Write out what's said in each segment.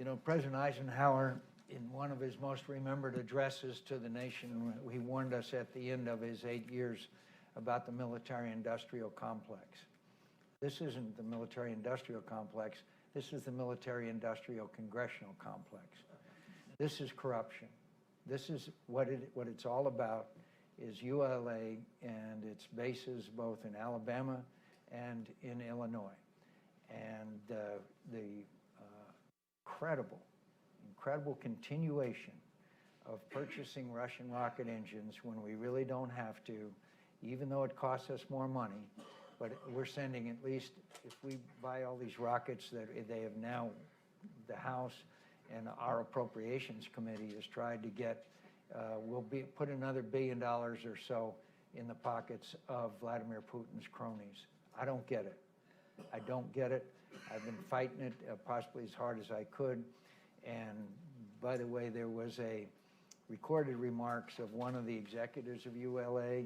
You know, President Eisenhower, in one of his most remembered addresses to the nation, he warned us at the end of his 8 years about the military-industrial complex. This isn't the military-industrial complex. This is the military-industrial congressional complex. This is corruption. This is what it's all about, is ULA and its bases both in Alabama and in Illinois. And the incredible continuation of purchasing Russian rocket engines when we really don't have to, even though it costs us more money. But we're sending, at least if we buy all these rockets that they have now, the House and our Appropriations Committee has tried to get, we'll put another $1 billion or so in the pockets of Vladimir Putin's cronies. I don't get it. I don't get it. I've been fighting it possibly as hard as I could. And by the way, there was a recorded remarks of one of the executives of ULA,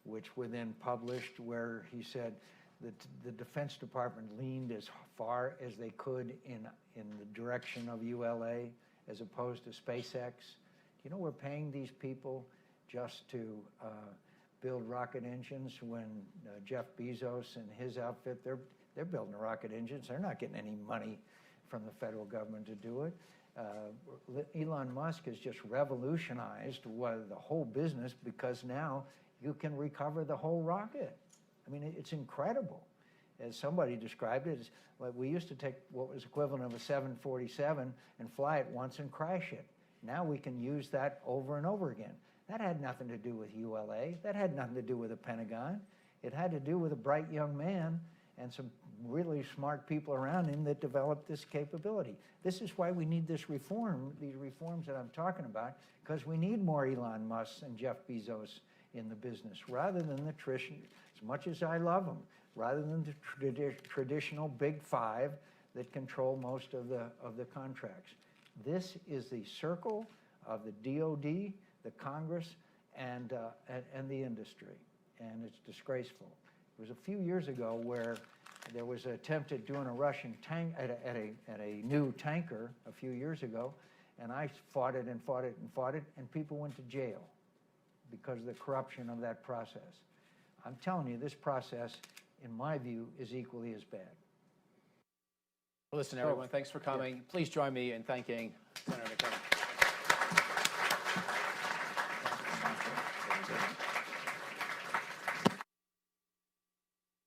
which were then published, where he said that the Defense Department leaned as far as they could in the direction of ULA as opposed to SpaceX. You know, we're paying these people just to build rocket engines when Jeff Bezos and his outfit, they're building the rocket engines. They're not getting any money from the federal government to do it. Elon Musk has just revolutionized the whole business, because now you can recover the whole rocket. I mean, it's incredible. As somebody described it, like we used to take what was equivalent of a 747 and fly it once and crash it. Now we can use that over and over again. That had nothing to do with ULA. That had nothing to do with the Pentagon. It had to do with a bright young man and some really smart people around him that developed this capability. This is why we need this reform, these reforms that I'm talking about, because we need more Elon Musk and Jeff Bezos in the business, rather than the tradition, as much as I love them, rather than the traditional big five that control most of the contracts. This is the circle of the DOD, the Congress, and the industry, and it's disgraceful. It was a few years ago where there was an attempt at doing a Russian tank at a new tanker a few years ago, and I fought it and fought it and fought it, and people went to jail because of the corruption of that process. I'm telling you, this process, in my view, is equally as bad. Listen, everyone, thanks for coming. Yeah. Please join me in thanking Senator McCain.